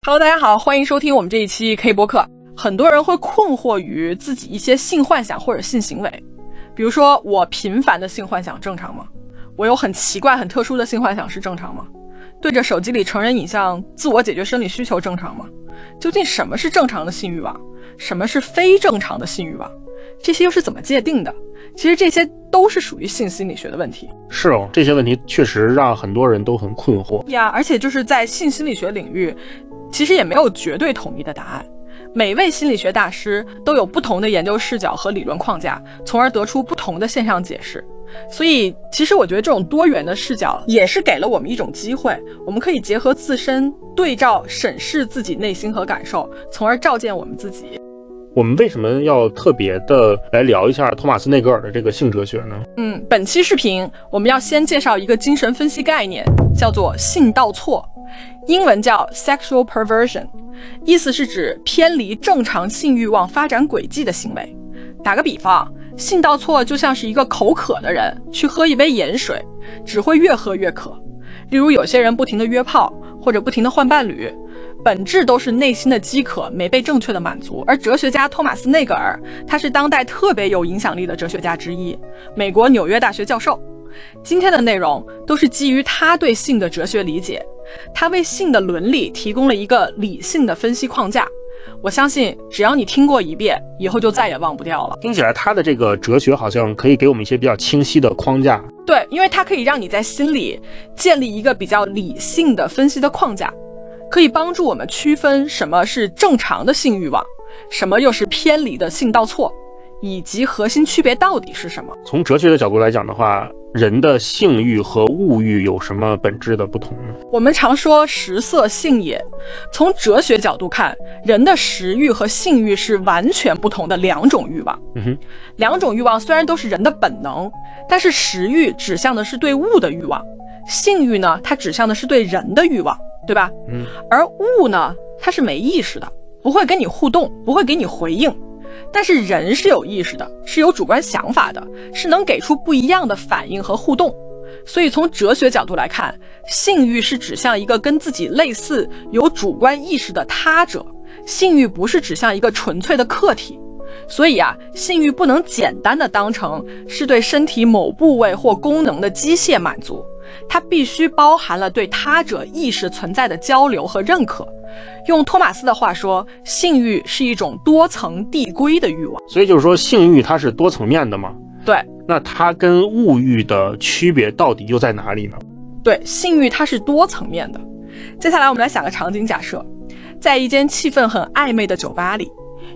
Hello， 大家好，欢迎收听我们这一期 K 播客。很多人会困惑于自己一些性幻想或者性行为，比如说我频繁的性幻想正常吗？我有很奇怪很特殊的性幻想是正常吗？对着手机里成人影像自我解决生理需求正常吗？究竟什么是正常的性欲望？什么是非正常的性欲望？这些又是怎么界定的？其实这些都是属于性心理学的问题。是哦，这些问题确实让很多人都很困惑呀，而且就是在性心理学领域其实也没有绝对统一的答案，每位心理学大师都有不同的研究视角和理论框架，从而得出不同的现象解释。所以其实我觉得这种多元的视角也是给了我们一种机会，我们可以结合自身对照审视自己内心和感受，从而照见我们自己。我们为什么要特别的来聊一下托马斯内格尔的这个性哲学呢？本期视频我们要先介绍一个精神分析概念，叫做性倒错，英文叫 sexual perversion， 意思是指偏离正常性欲望发展轨迹的行为。打个比方，性倒错就像是一个口渴的人去喝一杯盐水，只会越喝越渴。例如有些人不停地约炮，或者不停地换伴侣，本质都是内心的饥渴没被正确的满足。而哲学家托马斯内格尔，他是当代特别有影响力的哲学家之一，美国纽约大学教授。今天的内容都是基于他对性的哲学理解，他为性的伦理提供了一个理性的分析框架。我相信只要你听过一遍，以后就再也忘不掉了。听起来他的这个哲学好像可以给我们一些比较清晰的框架。对，因为它可以让你在心里建立一个比较理性的分析的框架，可以帮助我们区分什么是正常的性欲望，什么又是偏离的性倒错，以及核心区别到底是什么。从哲学的角度来讲的话，人的性欲和物欲有什么本质的不同呢？我们常说食色性也，从哲学角度看，人的食欲和性欲是完全不同的两种欲望。两种欲望虽然都是人的本能，但是食欲指向的是对物的欲望，性欲呢，它指向的是对人的欲望，对吧？而物呢，它是没意识的，不会跟你互动，不会给你回应。但是人是有意识的，是有主观想法的，是能给出不一样的反应和互动。所以从哲学角度来看，性欲是指向一个跟自己类似有主观意识的他者，性欲不是指向一个纯粹的客体。所以性欲不能简单的当成是对身体某部位或功能的机械满足，它必须包含了对他者意识存在的交流和认可。用托马斯的话说，性欲是一种多层递归的欲望。所以就是说性欲它是多层面的吗？对。那它跟物欲的区别到底又在哪里呢？对，性欲它是多层面的。接下来我们来想个场景假设，在一间气氛很暧昧的酒吧里，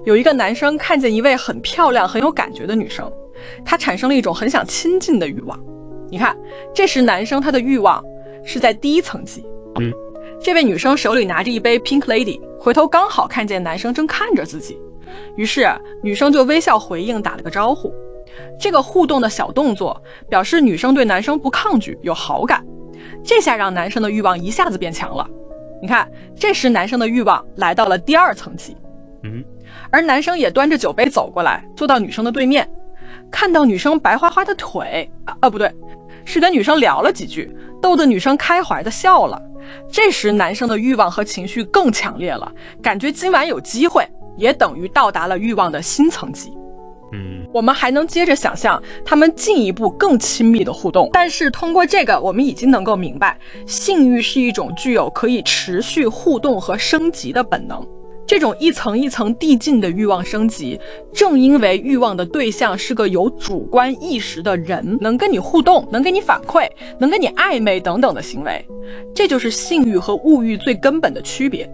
有一个男生看见一位很漂亮很有感觉的女生，他产生了一种很想亲近的欲望。你看，这时男生他的欲望是在第一层级。这位女生手里拿着一杯 Pink Lady， 回头刚好看见男生正看着自己，于是女生就微笑回应，打了个招呼。这个互动的小动作表示女生对男生不抗拒，有好感，这下让男生的欲望一下子变强了。你看，这时男生的欲望来到了第二层级。而男生也端着酒杯走过来，坐到女生的对面，看到女生白花花的腿，不对，是跟女生聊了几句，逗得女生开怀的笑了。这时男生的欲望和情绪更强烈了，感觉今晚有机会，也等于到达了欲望的新层级。我们还能接着想象他们进一步更亲密的互动，但是通过这个我们已经能够明白，性欲是一种具有可以持续互动和升级的本能。这种一层一层递进的欲望升级，正因为欲望的对象是个有主观意识的人，能跟你互动，能给你反馈，能跟你暧昧等等的行为，这就是性欲和物欲最根本的区别。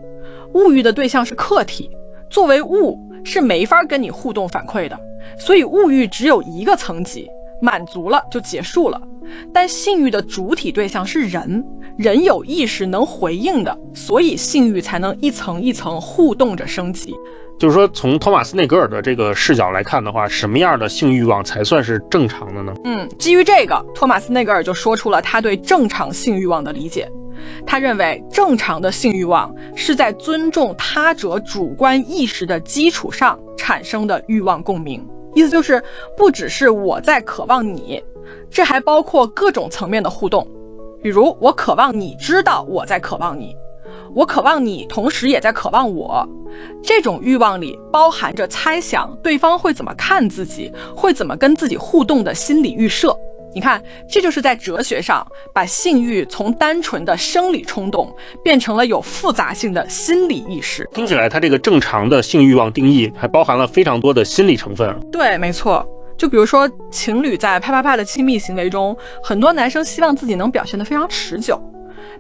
物欲的对象是客体，作为物是没法跟你互动反馈的，所以物欲只有一个层级，满足了就结束了。但性欲的主体对象是人，人有意识能回应的，所以性欲才能一层一层互动着升级。就是说从托马斯内格尔的这个视角来看的话，什么样的性欲望才算是正常的呢？基于这个，托马斯内格尔就说出了他对正常性欲望的理解。他认为正常的性欲望是在尊重他者主观意识的基础上产生的欲望共鸣，意思就是不只是我在渴望你，这还包括各种层面的互动。比如我渴望你知道我在渴望你，我渴望你，同时也在渴望我。这种欲望里包含着猜想对方会怎么看自己，会怎么跟自己互动的心理预设。你看，这就是在哲学上把性欲从单纯的生理冲动变成了有复杂性的心理意识。听起来它这个正常的性欲望定义还包含了非常多的心理成分。对，没错。就比如说情侣在啪啪啪的亲密行为中，很多男生希望自己能表现得非常持久，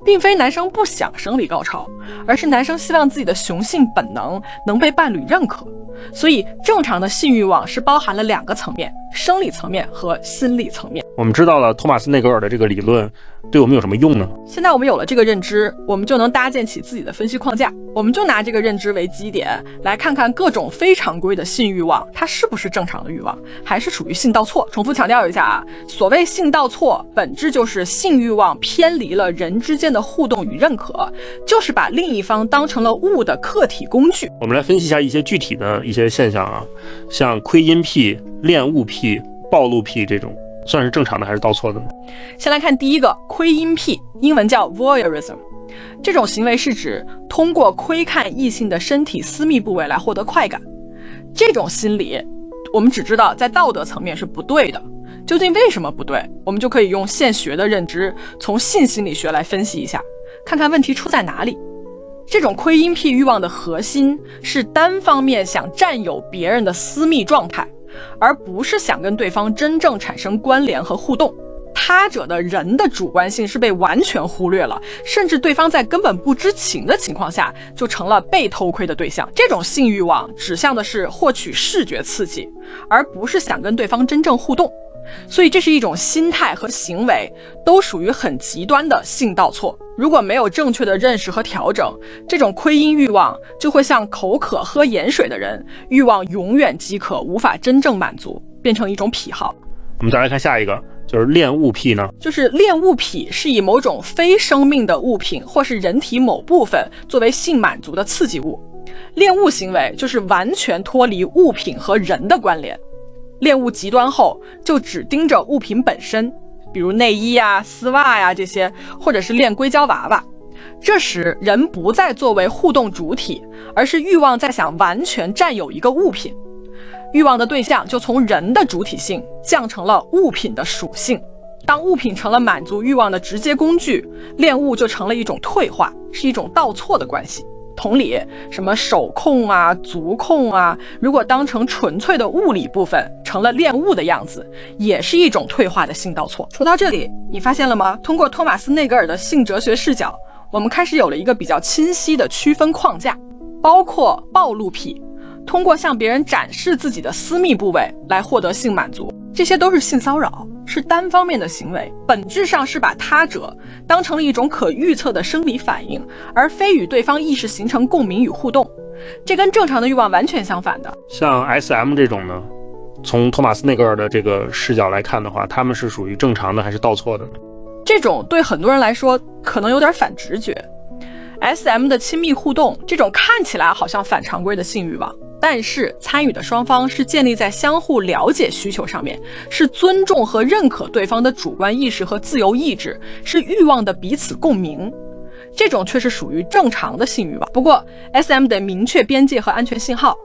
并非男生不想生理高潮，而是男生希望自己的雄性本能能被伴侣认可。所以正常的性欲望是包含了2个层面，生理层面和心理层面。我们知道了托马斯内格尔的这个理论对我们有什么用呢？现在我们有了这个认知，我们就能搭建起自己的分析框架。我们就拿这个认知为基点，来看看各种非常规的性欲望，它是不是正常的欲望，还是属于性倒错。重复强调一下啊，所谓性倒错，本质就是性欲望偏离了人之间的互动与认可，就是把另一方当成了物的客体工具。我们来分析一下一些具体的一些现象啊，像窥阴癖、恋物癖、暴露癖这种，算是正常的还是倒错的呢？先来看第一个，窥阴癖，英文叫 voyeurism。这种行为是指通过窥看异性的身体私密部位来获得快感。这种心理，我们只知道在道德层面是不对的。究竟为什么不对？我们就可以用现学的认知，从性心理学来分析一下，看看问题出在哪里。这种窥阴癖欲望的核心是单方面想占有别人的私密状态，而不是想跟对方真正产生关联和互动。他者的人的主观性是被完全忽略了，甚至对方在根本不知情的情况下就成了被偷窥的对象。这种性欲望指向的是获取视觉刺激，而不是想跟对方真正互动。所以这是一种心态和行为都属于很极端的性倒错。如果没有正确的认识和调整，这种窥阴欲望就会像口渴喝盐水的人，欲望永远饥渴，无法真正满足，变成一种癖好。我们再来看下一个，就是恋物癖呢。就是恋物癖是以某种非生命的物品或是人体某部分作为性满足的刺激物。恋物行为就是完全脱离物品和人的关联。恋物极端后就只盯着物品本身，比如内衣啊、丝袜呀这些，或者是恋硅胶娃娃。这时人不再作为互动主体，而是欲望在想完全占有一个物品。欲望的对象就从人的主体性降成了物品的属性。当物品成了满足欲望的直接工具，恋物就成了一种退化，是一种倒错的关系。同理，什么手控啊、足控啊，如果当成纯粹的物理部分，成了恋物的样子，也是一种退化的性倒错。说到这里，你发现了吗？通过托马斯内格尔的性哲学视角，我们开始有了一个比较清晰的区分框架，包括暴露癖，通过向别人展示自己的私密部位来获得性满足，这些都是性骚扰，是单方面的行为，本质上是把他者当成了一种可预测的生理反应，而非与对方意识形成共鸣与互动。这跟正常的欲望完全相反的。像 SM 这种呢，从托马斯内格尔的这个视角来看的话，他们是属于正常的还是倒错的呢？这种对很多人来说可能有点反直觉。SM 的亲密互动，这种看起来好像反常规的性欲望，但是参与的双方是建立在相互了解需求上面，是尊重和认可对方的主观意识和自由意志，是欲望的彼此共鸣。这种却是属于正常的性欲望。不过 SM 得明确边界和安全信号，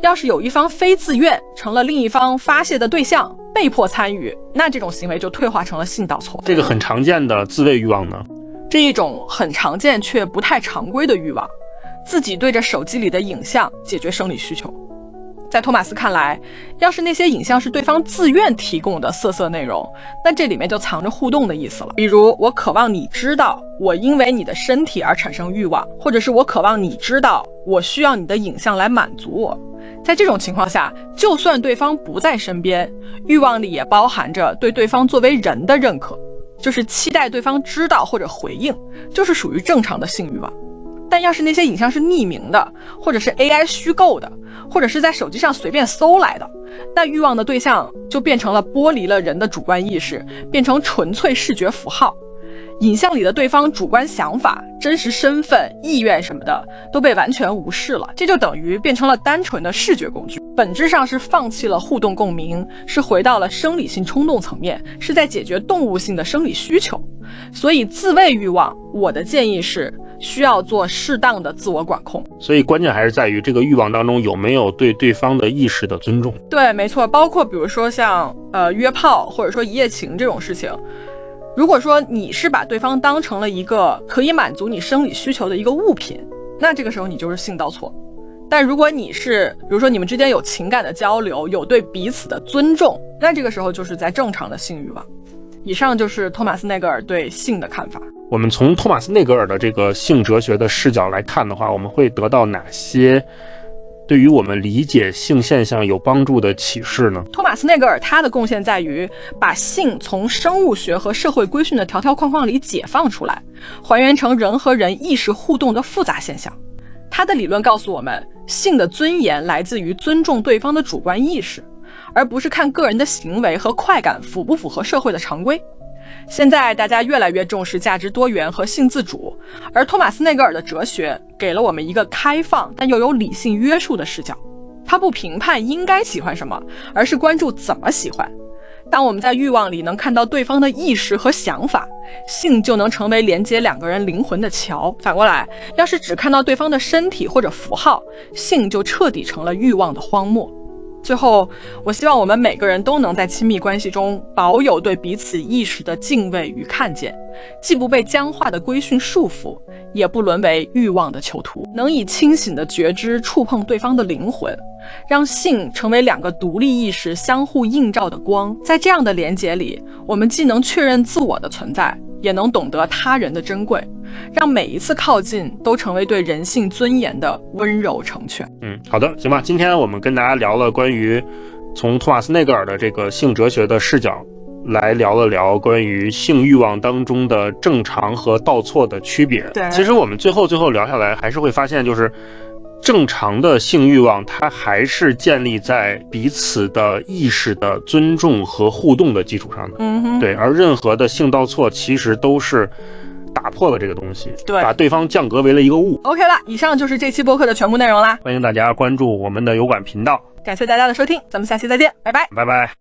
要是有一方非自愿成了另一方发泄的对象，被迫参与，那这种行为就退化成了性倒错。这个很常见的自慰欲望呢？这一种很常见却不太常规的欲望，自己对着手机里的影像解决生理需求。在托马斯看来，要是那些影像是对方自愿提供的色色内容，那这里面就藏着互动的意思了。比如，我渴望你知道我因为你的身体而产生欲望，或者是我渴望你知道我需要你的影像来满足我。在这种情况下，就算对方不在身边，欲望里也包含着对对方作为人的认可，就是期待对方知道或者回应，就是属于正常的性欲望。但要是那些影像是匿名的，或者是 AI 虚构的，或者是在手机上随便搜来的，那欲望的对象就变成了剥离了人的主观意识，变成纯粹视觉符号。影像里的对方主观想法、真实身份、意愿什么的都被完全无视了，这就等于变成了单纯的视觉工具，本质上是放弃了互动共鸣，是回到了生理性冲动层面，是在解决动物性的生理需求。所以自慰欲望，我的建议是需要做适当的自我管控。所以关键还是在于这个欲望当中有没有对对方的意识的尊重。对，没错，包括比如说像约炮或者说一夜情这种事情，如果说你是把对方当成了一个可以满足你生理需求的一个物品，那这个时候你就是性倒错。但如果你是比如说你们之间有情感的交流，有对彼此的尊重，那这个时候就是在正常的性欲望。以上就是托马斯内格尔对性的看法。我们从托马斯内格尔的这个性哲学的视角来看的话，我们会得到哪些对于我们理解性现象有帮助的启示呢？托马斯内格尔他的贡献在于把性从生物学和社会规训的条条框框里解放出来，还原成人和人意识互动的复杂现象。他的理论告诉我们，性的尊严来自于尊重对方的主观意识，而不是看个人的行为和快感符不符合社会的常规。现在大家越来越重视价值多元和性自主，而托马斯内格尔的哲学给了我们一个开放但又有理性约束的视角。他不评判应该喜欢什么，而是关注怎么喜欢。当我们在欲望里能看到对方的意识和想法，性就能成为连接两个人灵魂的桥。反过来，要是只看到对方的身体或者符号，性就彻底成了欲望的荒漠。最后，我希望我们每个人都能在亲密关系中保有对彼此意识的敬畏与看见，既不被僵化的规训束缚，也不沦为欲望的囚徒，能以清醒的觉知触碰对方的灵魂，让性成为两个独立意识相互映照的光。在这样的连结里，我们既能确认自我的存在，也能懂得他人的珍贵，让每一次靠近都成为对人性尊严的温柔成全。好的，行吧。今天我们跟大家聊了关于从托马斯内格尔的这个性哲学的视角来聊了聊关于性欲望当中的正常和倒错的区别。对，其实我们最后聊下来还是会发现，就是正常的性欲望它还是建立在彼此的意识的尊重和互动的基础上的。对，而任何的性倒错其实都是打破了这个东西，对，把对方降格为了一个物。 OK 了，以上就是这期播客的全部内容啦。欢迎大家关注我们的油管频道，感谢大家的收听，咱们下期再见，拜拜。拜拜。